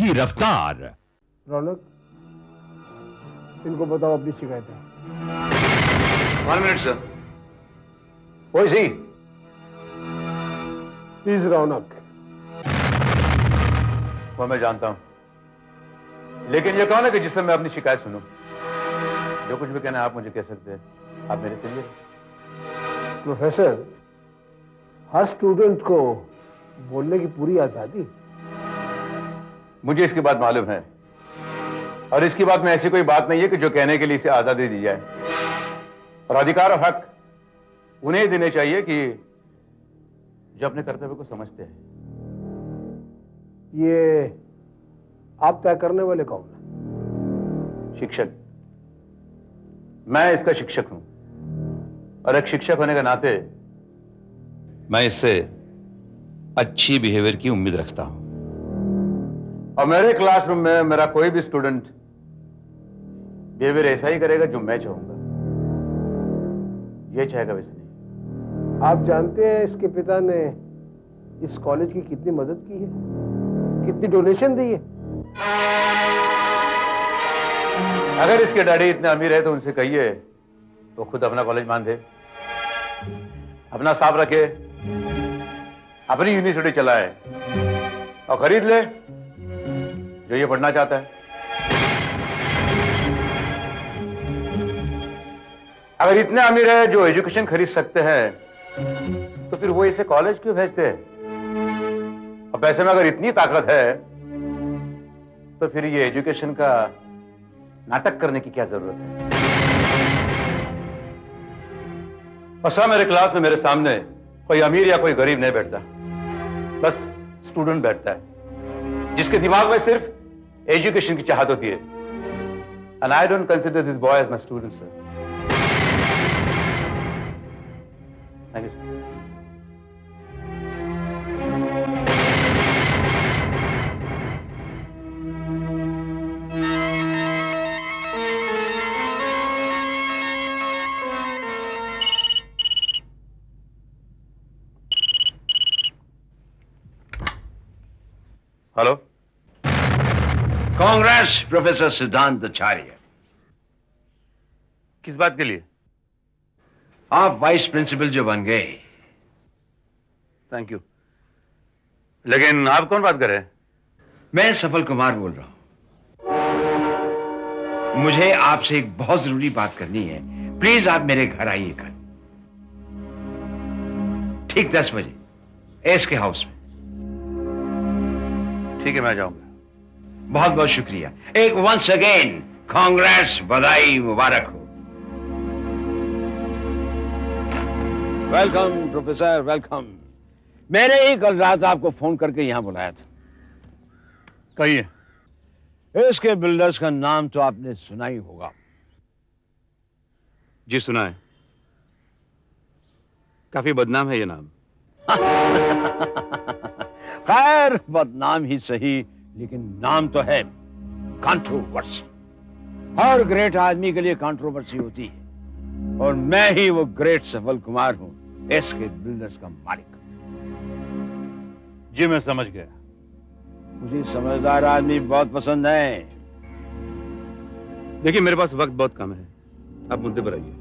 की रफ्तार। रौनक, इनको बताओ अपनी शिकायतें। 1 minute sir. Who is he? Please Raunak. वो मैं जानता हूं, लेकिन ये कौन है कि जिससे मैं अपनी शिकायत सुनूं? जो कुछ भी कहना आप मुझे कह सकते हैं, आप मेरे से लिए। प्रोफेसर, हर स्टूडेंट को बोलने की पूरी आजादी। मुझे इसकी बात मालूम है, और इसकी बात में ऐसी कोई बात नहीं है कि जो कहने के लिए इसे आजादी दी जाए। और अधिकार और हक उन्हें देने चाहिए कि जो अपने कर्तव्य को समझते हैं। ये आप तय करने वाले कौन है? शिक्षक। मैं इसका शिक्षक हूं, और एक शिक्षक होने के नाते मैं इससे अच्छी बिहेवियर की उम्मीद रखता हूं। और मेरे क्लासरूम में मेरा कोई भी स्टूडेंट बिहेवियर ऐसा ही करेगा जो मैं चाहूंगा, ये चाहेगा वैसे नहीं। आप जानते हैं इसके पिता ने इस कॉलेज की कितनी मदद की है, कितनी डोनेशन दी है? अगर इसके डैडी इतने अमीर है तो उनसे कहिए तो खुद अपना कॉलेज मान दे, अपना स्टाफ रखे, अपनी यूनिवर्सिटी चलाए और खरीद ले जो ये पढ़ना चाहता है। अगर इतने अमीर है जो एजुकेशन खरीद सकते हैं तो फिर वो इसे कॉलेज क्यों भेजते हैं? और पैसे में अगर इतनी ताकत है तो फिर ये एजुकेशन का नाटक करने की क्या जरूरत है? और सब मेरे क्लास में मेरे सामने कोई अमीर या कोई गरीब नहीं बैठता, बस स्टूडेंट बैठता है जिसके दिमाग में सिर्फ एजुकेशन की चाहत होती है। And I don't consider this boy as my student sir. Thank you sir. Hello. Congress professor Siddhant Acharya. किस बात के लिए? आप वाइस प्रिंसिपल जो बन गए। थैंक यू, लेकिन आप कौन बात कर रहे हैं? मैं सफल कुमार बोल रहा हूं। मुझे आपसे एक बहुत जरूरी बात करनी है। प्लीज आप मेरे घर आइएगा ठीक 10 बजे एस के हाउस में। ठीक है, मैं जाऊंगा। बहुत बहुत शुक्रिया। एक वंस अगेन कांग्रेस, बधाई मुबारक हो। Welcome professor, welcome. मैंने ही कल रात आपको फोन करके यहां बुलाया था। कहिए। इसके बिल्डर्स का नाम तो आपने सुना ही होगा। जी सुना है, काफी बदनाम है ये नाम। खैर बदनाम ही सही, लेकिन नाम तो है कंट्रोवर्सी। हर ग्रेट आदमी के लिए कंट्रोवर्सी होती है, और मैं ही वो ग्रेट सफल कुमार हूं, इसके बिल्डर्स का मालिक। जी मैं समझ गया। मुझे समझदार आदमी बहुत पसंद है। देखिए मेरे पास वक्त बहुत कम है, आप मुद्दे पर आइए।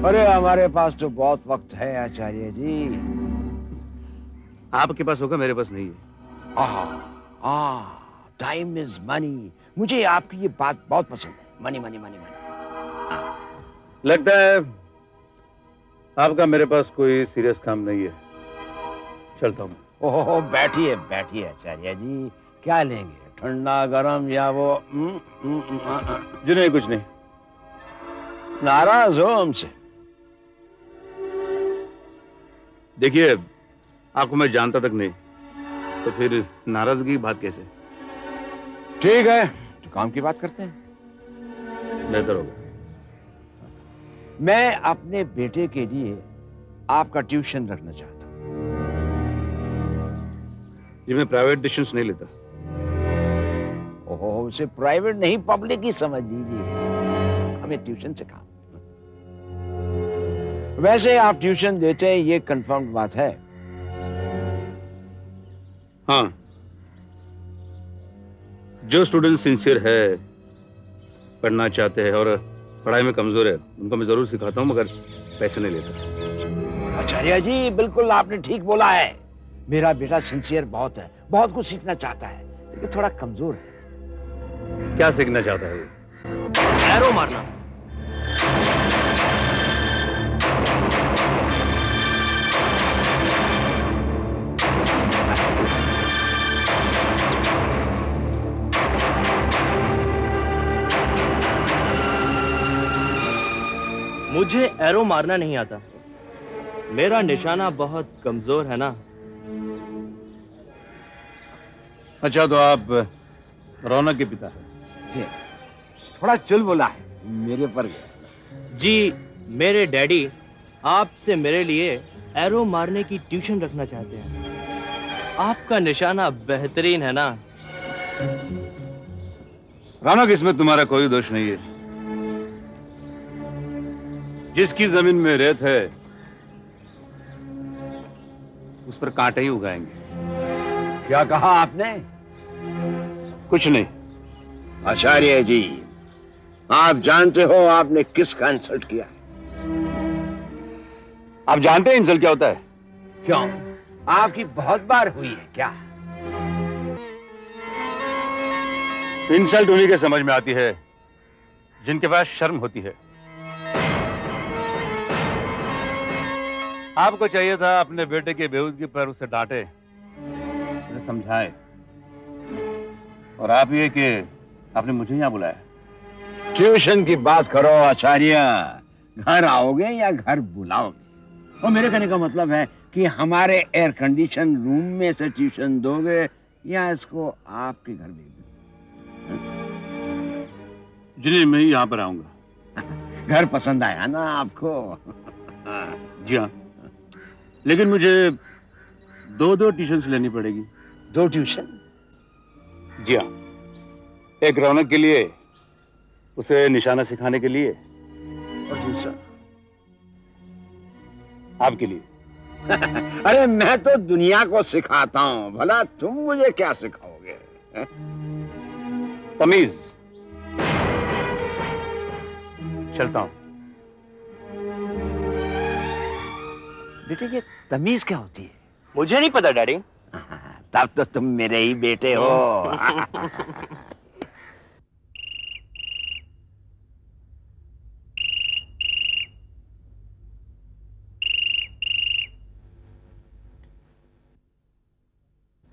अरे हमारे पास तो बहुत वक्त है आचार्य जी। आपके पास होगा, मेरे पास नहीं है। Time is money. मुझे आपकी ये बात बहुत पसंद है। Money money money money. लगता है आपका मेरे पास कोई सीरियस काम नहीं है, चलता हूं। ओहो बैठिए बैठिए आचार्य जी, क्या लेंगे, ठंडा गरम या वो? जी नहीं, कुछ नहीं। नाराज हो हमसे? देखिए आपको मैं जानता तक नहीं, तो फिर नाराजगी की बात कैसे? ठीक है, तो काम की बात करते हैं। बेहतर होगा। मैं अपने बेटे के लिए आपका ट्यूशन रखना चाहता हूं। जी मैं प्राइवेट ट्यूशंस नहीं लेता। ओहो, उसे प्राइवेट नहीं पब्लिक ही समझ लीजिए, हमें ट्यूशन से काम। वैसे आप ट्यूशन देते हैं, ये कंफर्म बात है? हाँ, जो स्टूडेंट सिंसियर है, पढ़ना चाहते हैं और पढ़ाई में कमजोर है, उनको मैं जरूर सिखाता हूँ, मगर पैसे नहीं लेता। आचार्य जी बिल्कुल आपने ठीक बोला है। मेरा बेटा सिंसियर बहुत है, बहुत कुछ सीखना चाहता है, लेकिन थोड़ा कमजोर है। क्या सीखना चाहता है वो? एरो मारना। मुझे एरो मारना नहीं आता। मेरा निशाना बहुत कमजोर है ना। अच्छा, तो आप रौनक के पिता हैं? जी, थोड़ा चुल बोला है, मेरे पर गया। जी, मेरे डैडी आपसे मेरे लिए एरो मारने की ट्यूशन रखना चाहते हैं। आपका निशाना बेहतरीन है ना। रौनक, इसमें तुम्हारा कोई दोष नहीं है। जिसकी जमीन में रेत है उस पर कांटे ही उगाएंगे। क्या कहा आपने? कुछ नहीं। आचार्य जी, आप जानते हो आपने किसका इंसल्ट किया है? आप जानते हैं इंसल्ट क्या होता है? क्यों, आपकी बहुत बार हुई है क्या? इंसल्ट उन्हीं के समझ में आती है जिनके पास शर्म होती है। आपको चाहिए था अपने बेटे की बेहूदगी पर उसे डांटे, उसे समझाए, और आप ये कि आपने मुझे यहां बुलाया। ट्यूशन की बात करो आचार्य, घर आओगे या घर बुलाओगे? और मेरे कहने का मतलब है कि हमारे एयर कंडीशन रूम में से ट्यूशन दोगे या इसको आपके घर भेज दो? जी, मैं यहां पर आऊंगा। घर पसंद आया ना आपको? जी हाँ, लेकिन मुझे दो ट्यूशन्स लेनी पड़ेगी। 2 ट्यूशन? जी हाँ, एक रौनक के लिए, उसे निशाना सिखाने के लिए, और दूसरा आपके लिए। अरे मैं तो दुनिया को सिखाता हूँ, भला तुम मुझे क्या सिखाओगे? तमीज। चलता हूं। बेटे, ये तमीज क्या होती है? मुझे नहीं पता डैडी। तब तो तुम मेरे ही बेटे हो।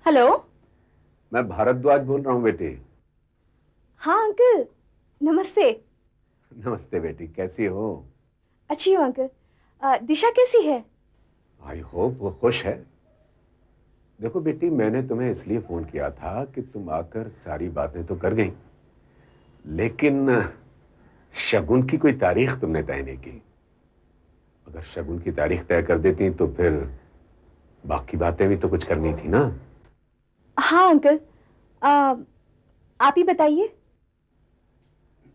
हेलो। मैं भारद्वाज बोल रहा हूँ बेटी। हाँ अंकल, नमस्ते। नमस्ते बेटी, कैसी हो? अच्छी हूँ अंकल। दिशा कैसी है? आई होप वो खुश है। देखो बेटी, मैंने तुम्हें इसलिए फोन किया था कि तुम आकर सारी बातें तो कर गई, लेकिन शगुन की कोई तारीख तुमने तय नहीं की। अगर शगुन की तारीख तय कर देती तो फिर बाकी बातें भी तो कुछ करनी थी ना। हाँ अंकल, आप ही बताइए।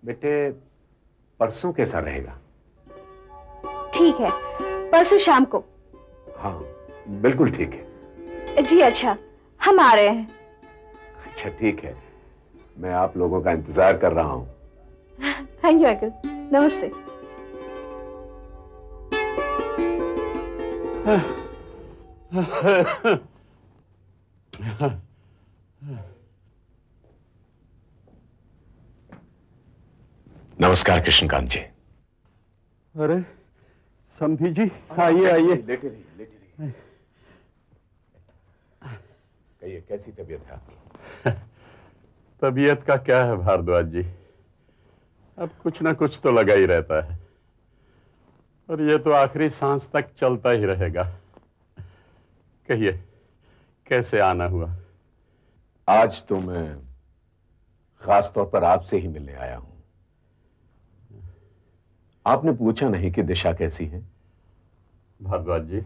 बेटे, परसों कैसा रहेगा? ठीक है, परसों शाम को। हाँ बिल्कुल ठीक है। जी अच्छा, हम आ रहे हैं। अच्छा ठीक है, मैं आप लोगों का इंतजार कर रहा हूँ। थैंक यू अंकल, नमस्ते। नमस्कार कृष्णकांत जी। अरे समधी जी, आइए आइए। लेटे रहिए। कहिए, कैसी तबीयत है आपकी? तबीयत का क्या है भारद्वाज जी, अब कुछ ना कुछ तो लगा ही रहता है, और ये तो आखिरी सांस तक चलता ही रहेगा। कहिए, कैसे आना हुआ? आज तो मैं खास तौर पर आपसे ही मिलने आया हूं। आपने पूछा नहीं कि दिशा कैसी है? भारद्वाज जी,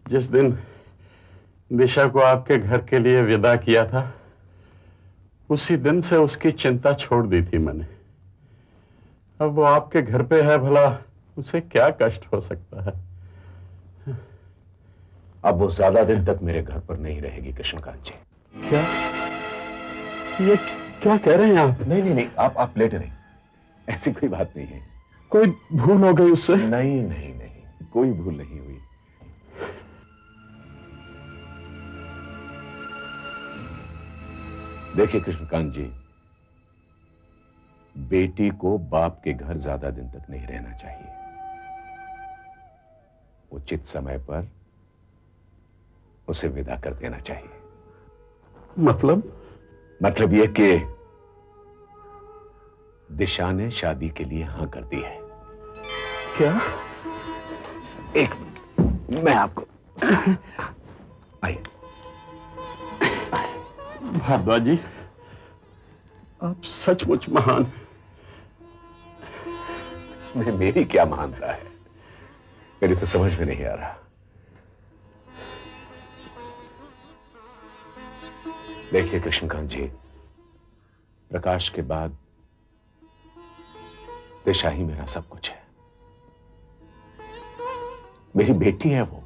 जिस दिन दिशा को आपके घर के लिए विदा किया था, उसी दिन से उसकी चिंता छोड़ दी थी मैंने। अब वो आपके घर पे है, भला उसे क्या कष्ट हो सकता है? अब वो ज्यादा दिन तक मेरे घर पर नहीं रहेगी कृष्णकांत जी। क्या? ये क्या कह रहे हैं आप? नहीं नहीं नहीं, आप लेटे रहिए, ऐसी कोई बात नहीं है। कोई भूल हो गई उससे? नहीं नहीं नहीं, कोई भूल नहीं हुई। देखिए कृष्णकांत जी, बेटी को बाप के घर ज्यादा दिन तक नहीं रहना चाहिए। उचित समय पर उसे विदा कर देना चाहिए। मतलब यह कि दिशा ने शादी के लिए हां कर दी है। क्या? एक मिनट, मैं आपको आइए। भारद्वाज जी, आप सचमुच महान। इसमें मेरी क्या महानता है, मेरी तो समझ में नहीं आ रहा। देखिए कृष्णकांत जी, प्रकाश के बाद दिशा ही मेरा सब कुछ है। मेरी बेटी है वो।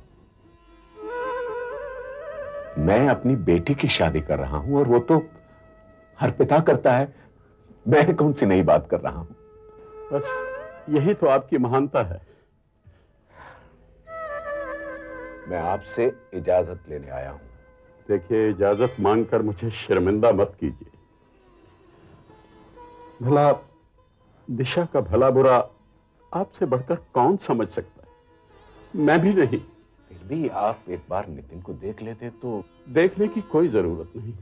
मैं अपनी बेटी की शादी कर रहा हूं और वो तो हर पिता करता है। मैं कौन सी नई बात कर रहा हूं। बस यही तो आपकी महानता है। मैं आपसे इजाजत लेने आया हूं। देखिए, इजाजत मांगकर मुझे शर्मिंदा मत कीजिए। भला दिशा का भला बुरा आपसे बढ़कर कौन समझ सकता है? मैं भी नहीं। फिर भी आप एक बार नितिन को देख लेते तो। देखने की कोई जरूरत नहीं।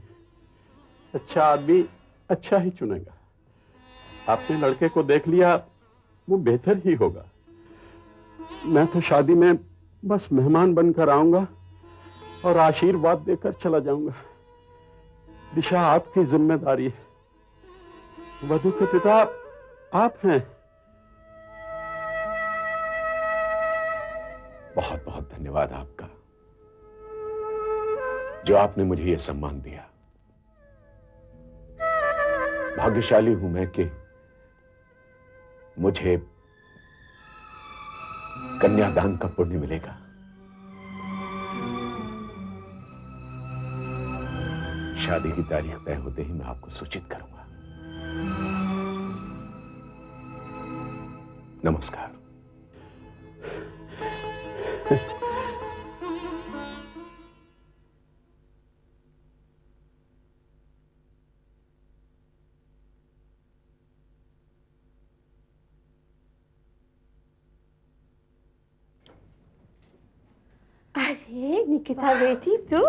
अच्छा आदमी अच्छा ही चुनेगा। आपने लड़के को देख लिया, वो बेहतर ही होगा। मैं तो शादी में बस मेहमान बनकर आऊंगा और आशीर्वाद देकर चला जाऊंगा। दिशा आपकी जिम्मेदारी है। वधू के पिता आप हैं। बहुत बहुत धन्यवाद आपका, जो आपने मुझे यह सम्मान दिया। भाग्यशाली हूं मैं कि मुझे कन्यादान का पुण्य मिलेगा। शादी की तारीख तय होते ही मैं आपको सूचित करूंगा। नमस्कार। अरे निकिता बेटी, तू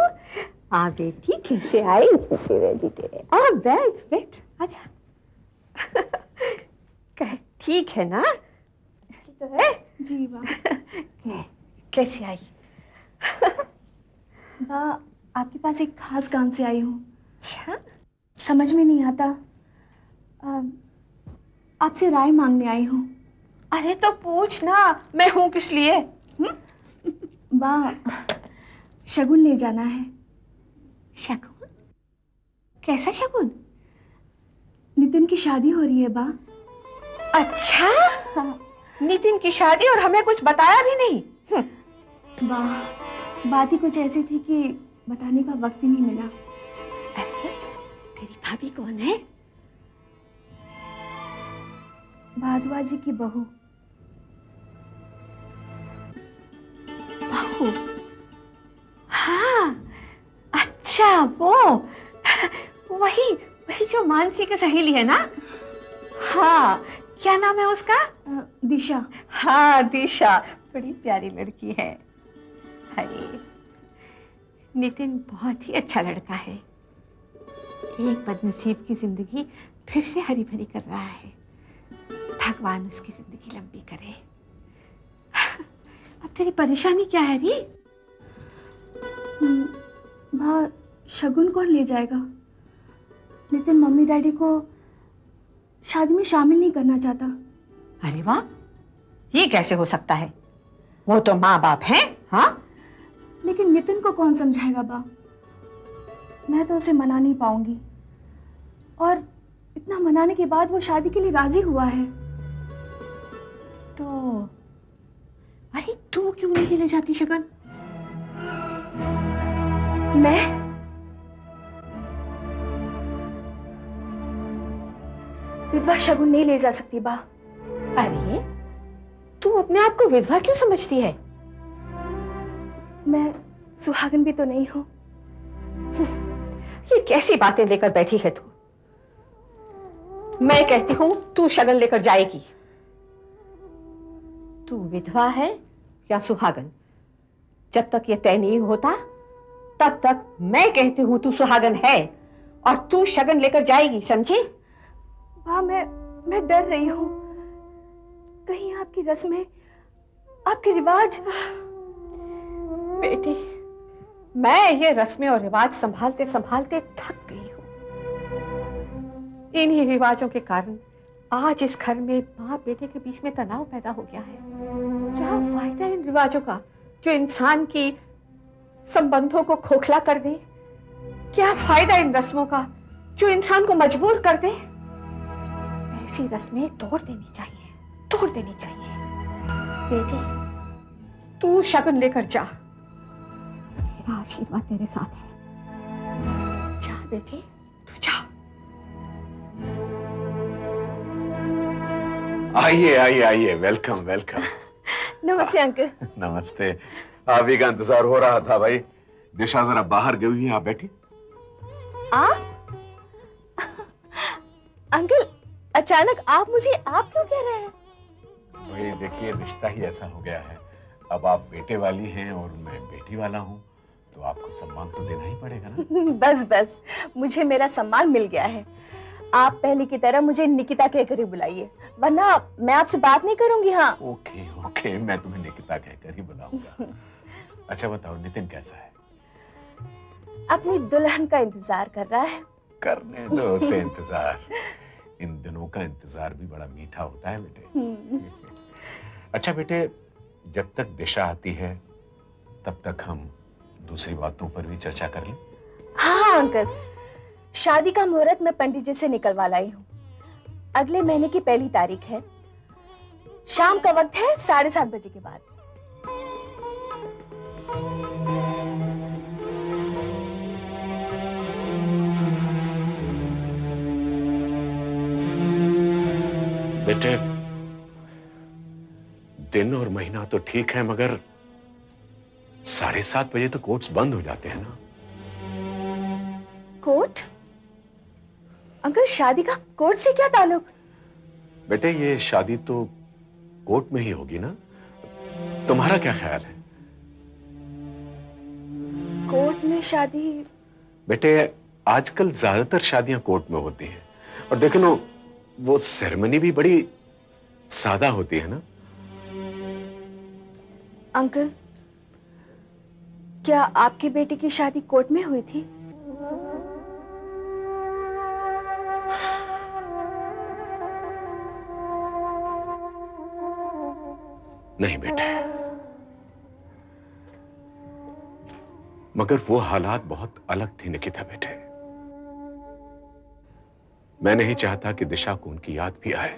आ बेटी, कैसे आई? बेटी तेरे आ, बैठ बैठ, आजा। ठीक है ना? तो है जी वाह। कैसे आई? वाह, आपके पास एक खास काम से आई हूँ। अच्छा, समझ में नहीं आता, आपसे राय मांगने आई हूँ। अरे तो पूछ ना, मैं हूँ किस लिए? वाह, शगुन ले जाना है। शगुन? कैसा शगुन? नितिन की शादी हो रही है बा। अच्छा, नितिन की शादी और हमें कुछ बताया भी नहीं। वाह, बात ही कुछ ऐसी थी कि बताने का वक्त ही नहीं मिला। अरे तेरी भाभी कौन है? भारद्वाज जी की बहू। बहू? हाँ, अच्छा, वो वही वही जो मानसी की सहेली है ना? हाँ, क्या नाम है उसका? दिशा। हाँ दिशा, बड़ी प्यारी लड़की है। अरे नितिन बहुत ही अच्छा लड़का है। एक बदनसीब की जिंदगी फिर से हरी भरी कर रहा है। भगवान उसकी जिंदगी लंबी करे। अब तेरी परेशानी क्या है री? वहाँ शगुन कौन ले जाएगा? नितिन मम्मी डैडी को शादी में शामिल नहीं करना चाहता। अरे वाह, ये कैसे हो सकता है? वो तो माँ बाप हैं। हाँ, लेकिन नितिन को कौन समझाएगा बा? मैं तो उसे मना नहीं पाऊंगी, और इतना मनाने के बाद वो शादी के लिए राजी हुआ है। तो अरे तू क्यों नहीं ले जाती शगन? विधवा शगुन नहीं ले जा सकती बा। अरे तू अपने आप को विधवा क्यों समझती है? मैं सुहागन भी तो नहीं हूं। ये कैसी बातें लेकर बैठी है तू? मैं कहती हूं तू शगन लेकर जाएगी। तू विधवा है या सुहागन, जब तक ये तय नहीं होता तब तक मैं कहती हूं तू सुहागन है और तू शगन लेकर जाएगी, समझी? बा मैं डर रही हूं, कहीं आपकी रस्में, आपके रिवाज। बेटी, मैं ये रस्में और रिवाज संभालते संभालते थक गई हूं। इन्हीं रिवाजों के कारण आज इस घर में बाप बेटे के बीच में तनाव पैदा हो गया है। क्या फायदा इन रिवाजों का जो इंसान की संबंधों को खोखला कर दे? क्या फायदा इन रस्मों का जो इंसान को मजबूर कर दे? ऐसी रस्में तोड़ देनी चाहिए, तोड़ देनी चाहिए। बेटी, तू शगन लेकर जा, मेरा आशीर्वाद तेरे साथ है। जा बेटी, तू जा। आइए आइए आइए, वेलकम वेलकम। नमस्ते अंकल। नमस्ते। आप ही का इंतजार हो रहा था भाई। दिशा जरा बाहर गई हुई है, आप बैठी। आप? अंकल, अचानक आप मुझे आप क्यों कह रहे हैं? वही देखिए, रिश्ता ही ऐसा हो गया है। अब आप बेटे वाली हैं और मैं बेटी वाला हूं, तो आपको सम्मान तो देना ही पड़ेगा ना। बस बस, मुझे मेरा सम्मान मिल गया है। आप पहले की तरह मुझे निकिता कहकर ही बुलाइए, वरना मैं आपसे बात नहीं करूंगी। हाँ ओके ओके, मैं तुम्हें निकिता कहकर ही बुलाऊंगा। अच्छा बताओ, नितिन कैसा है? अपनी दुल्हन का इंतजार कर रहा है। करने दो उसे इंतजार। इन दिनों का इंतजार भी बड़ा मीठा होता है बेटे। अच्छा बेटे, जब तक दिशा आती है तब तक हम दूसरी बातों पर भी चर्चा कर लें। हाँ अंकल, शादी का मुहूर्त मैं पंडित जी से निकलवा लाई हूँ। अगले महीने की 1 तारीख है। शाम का वक्त है 7:30 बजे के बाद। बेटे, दिन और महीना तो ठीक है, मगर 7:30 बजे तो कोर्ट्स बंद हो जाते हैं ना। कोर्ट? अंकल, शादी का कोर्ट से क्या ताल्लुक? बेटे, ये शादी तो कोर्ट में ही होगी ना। तुम्हारा क्या ख्याल है? कोर्ट में शादी? बेटे, आजकल ज्यादातर शादियां कोर्ट में होती हैं, और देखो ना, वो सेरेमनी भी बड़ी सादा होती है ना। अंकल, क्या आपकी बेटी की शादी कोर्ट में हुई थी? नहीं बेटे, मगर वो हालात बहुत अलग थी निकिता बेटे। मैं नहीं चाहता कि दिशा को उनकी याद भी आए।